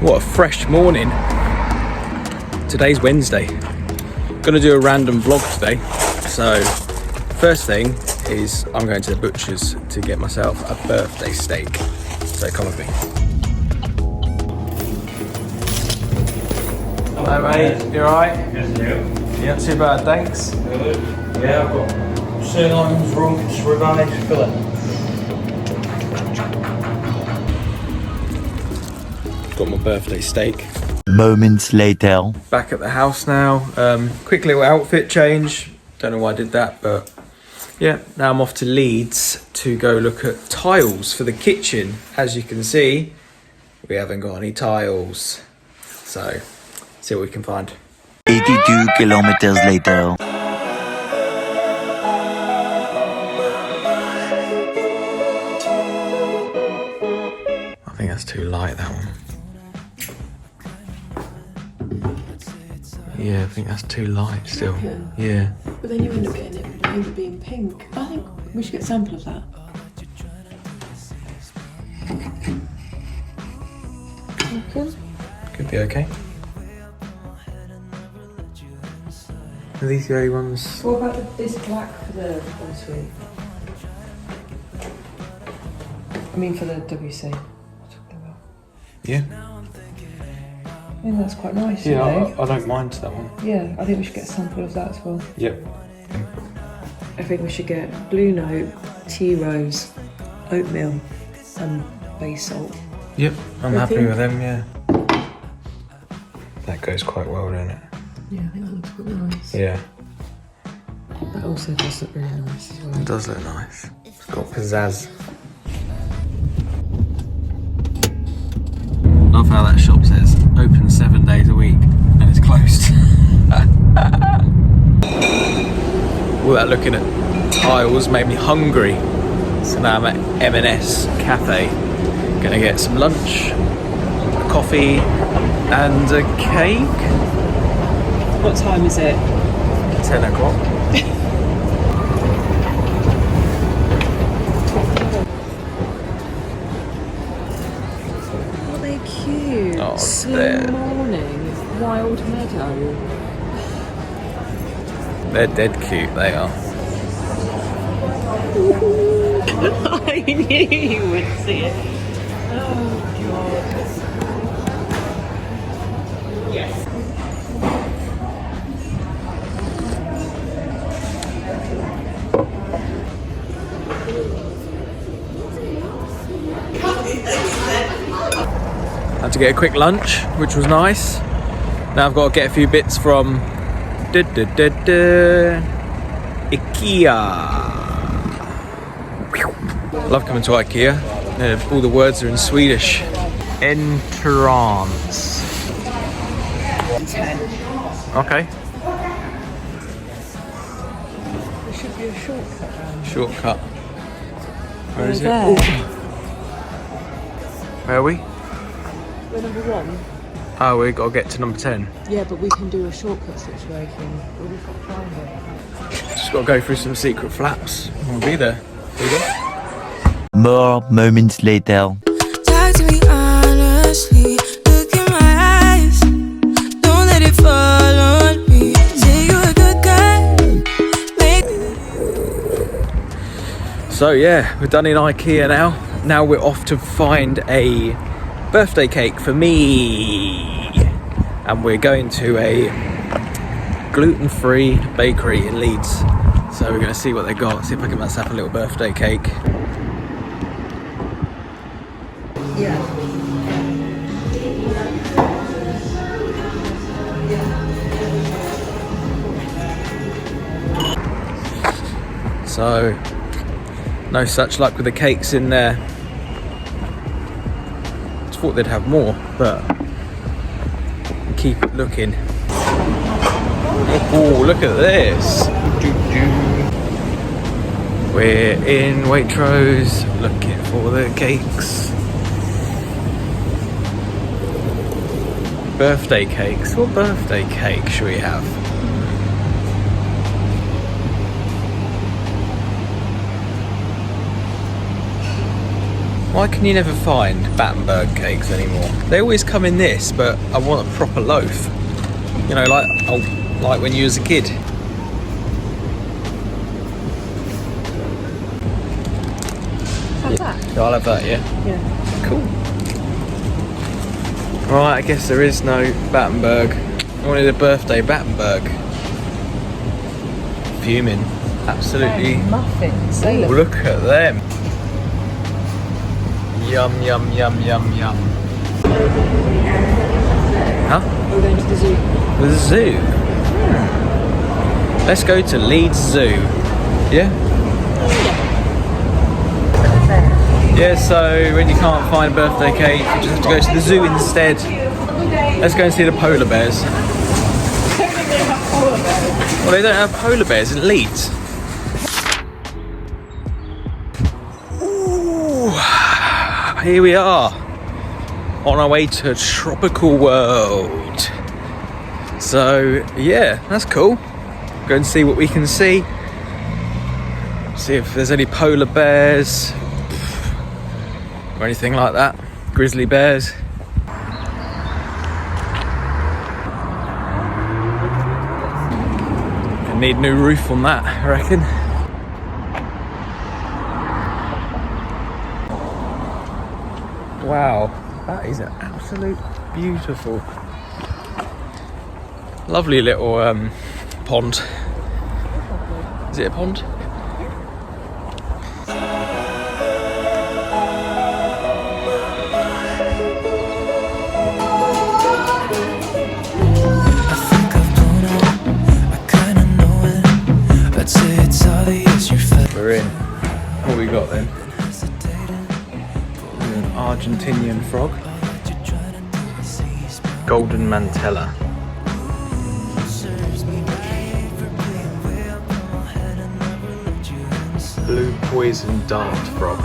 What a fresh morning. Today's Wednesday. Gonna do a random vlog today. So first thing is I'm going to the butcher's to get myself a birthday steak. So come with me. Hello mate, you alright? Yes, you. Yeah, not too bad, thanks. Good. Yeah, I've got sirloins, rumps, ribeyes, fillet. Got my birthday steak. Moments later. Back at the house now. Quick little outfit change. Don't know why I did that, but yeah, now I'm off to Leeds to go look at tiles for the kitchen. As you can see, we haven't got any tiles. So, see what we can find. 82 kilometers later. I think that's too light, that one. Yeah, I think that's too light still. Yeah. But then you end up getting it over being pink. I think we should get a sample of that. Could be okay. Are these the only ones? What about this black for the ensuite? I mean for the WC. Yeah. I think that's quite nice. Yeah, you know? I don't mind that one. Yeah, I think we should get a sample of that as well. Yep. I think we should get blue note, tea rose, oatmeal, and bay salt. Yep, I'm I happy think- with them, yeah. That goes quite well, doesn't it? Yeah, I think that looks quite nice. Yeah. That also does look really nice as well. It does look nice. It's got pizzazz. Love how that shop says open 7 days a week and it's closed. All that looking at tiles made me hungry. So now I'm at M&S Cafe. Gonna get some lunch, a coffee and a cake. What time is it? 10 o'clock. Oh, they're cute. Oh, Slow they're- morning, wild meadow. They're dead cute, they are. I knew you would see it. Oh, God. Yes. Had to get a quick lunch, which was nice. Now I've got to get a few bits from IKEA. Love coming to IKEA. All the words are in Swedish. Entrance. 10. Okay. There should be a shortcut round. Shortcut. Where is it? There. Ooh. Where are we? We're number 1. Oh, we got to get to number 10. Yeah, but we can do a shortcut situation. We've got to find it. Just got to go through some secret flaps. We'll be there. There you go. More moments later. Talk to me honestly. Look in my eyes. Don't let it fall on me. Say you're a good guy. So yeah, we're done in IKEA now. Now we're off to find a birthday cake for me. And we're going to a gluten-free bakery in Leeds. So we're going to see what they got, see if I can myself a little birthday cake. Yeah. So, no such luck with the cakes in there. I thought they'd have more, but keep looking. Oh, look at this. We're in Waitrose looking for the cakes. Birthday cakes. What birthday cake should we have? Why can you never find Battenberg cakes anymore? They always come in this, but I want a proper loaf. You know, like when you was a kid. Have that? Yeah, I'll have that, yeah. Yeah. Cool. Right, I guess there is no Battenberg. I wanted a birthday Battenberg. Fuming. Absolutely. And muffins. Ooh, They look look at them. Yum, yum, yum, yum, yum. Huh? We're going to the zoo. The zoo. Let's go to Leeds Zoo. Yeah? Yeah, so when you can't find a birthday cake, you just have to go to the zoo instead. Let's go and see the polar bears. Well, they don't have polar bears in Leeds. Ooh, here we are, on our way to a tropical world. So, yeah, that's cool. Go and see what we can see. See if there's any polar bears or anything like that. Grizzly bears. I need a new roof on that, I reckon. Wow, that is an absolute beautiful, lovely little pond. Is it a pond? We're in. What we got then? An Argentinian frog. Golden mantella. Blue poison dart frog.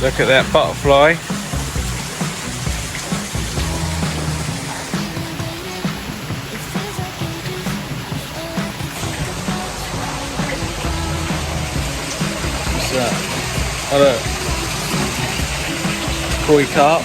Look at that butterfly. What's that? Oh look. Koi carp.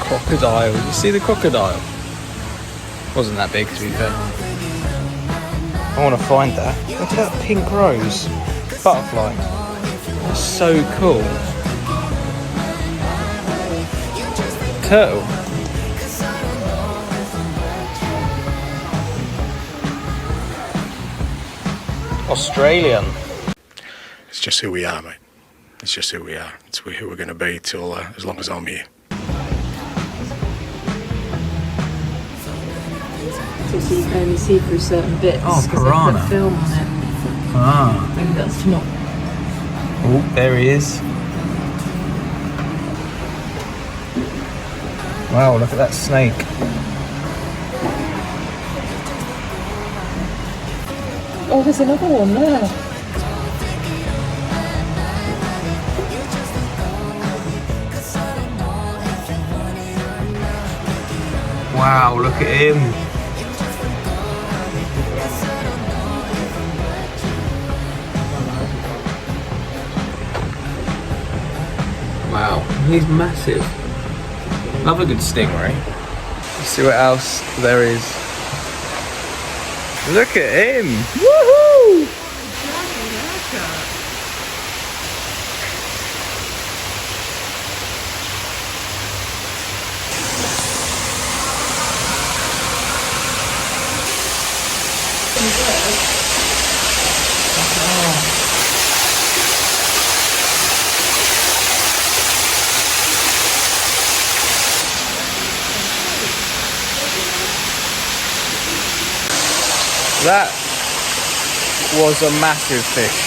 Crocodile. You see the crocodile? Wasn't that big, to be fair. I want to find that. Look at that pink rose butterfly. That's so cool. Turtle. Australian. It's just who we are, mate. It's just who we are. It's who we're going to be till as long as I'm here. So you can only see through certain bits. Oh, 'cause they piranha. put film on it. Ah. Maybe that's not. Oh, there he is. Wow, look at that snake. Oh, there's another one there. Wow, look at him. Wow, he's massive. Love a good stingray. Let's see what else there is. Look at him! Woohoo! That was a massive fish.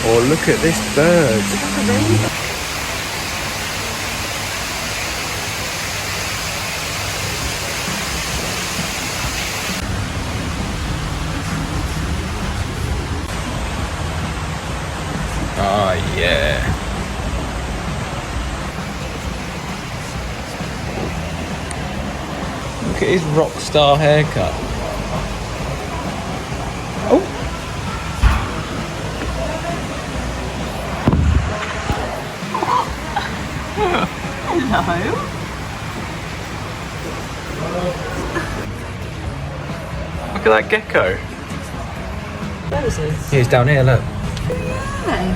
Oh, look at this bird. Oh, yeah. Look at his rock star haircut. Oh. Hello. Look at that gecko. Where is he? He's down here, look. Yeah.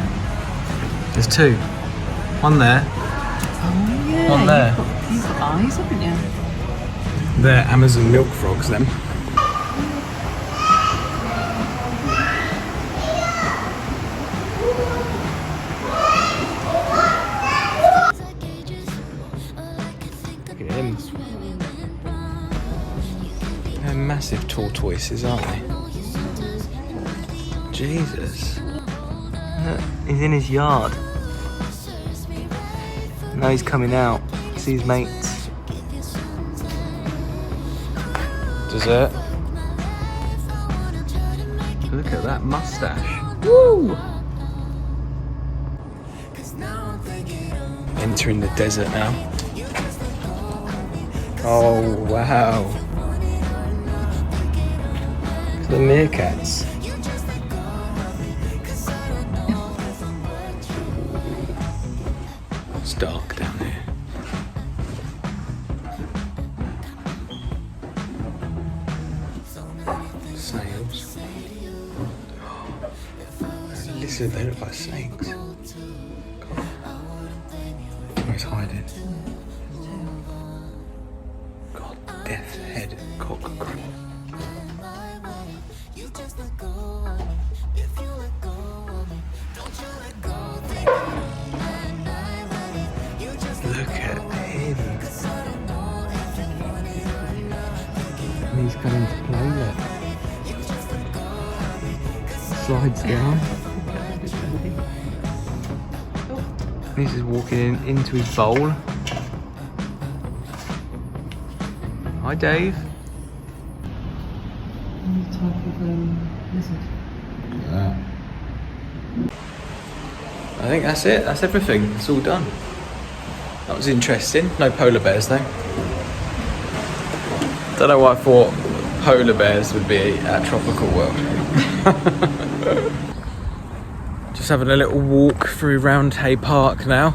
There's two. One there. Oh yeah. One there. You've got eyes, haven't you? They're Amazon milk frogs, them. Look at him. They're massive tortoises, aren't they? Jesus. Look, he's in his yard. Now he's coming out. See his mates. Dessert. Look at that mustache. Woo! Entering the desert now. Oh wow. Look at the meerkats. It's dark down here. Snails. Lizard, they look like snakes. Where he's hiding. God, death head cockcrow. Look at him. He's coming to play, look. Slides down. He's just walking into his bowl. Hi, Dave. Any type of lizard. I think that's it. That's everything. It's all done. That was interesting. No polar bears though. Don't know why I thought polar bears would be at Tropical World. Just having a little walk through Roundhay Park now.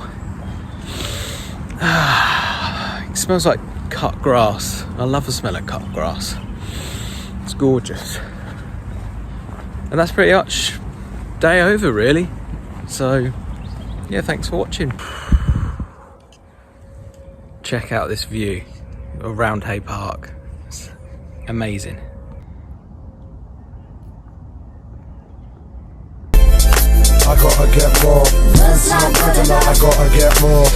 It smells like cut grass. I love the smell of cut grass. It's gorgeous. And that's pretty much day over really. So yeah, thanks for watching. Check out this view of Roundhay Park. It's amazing. I gotta get more. I gotta get more.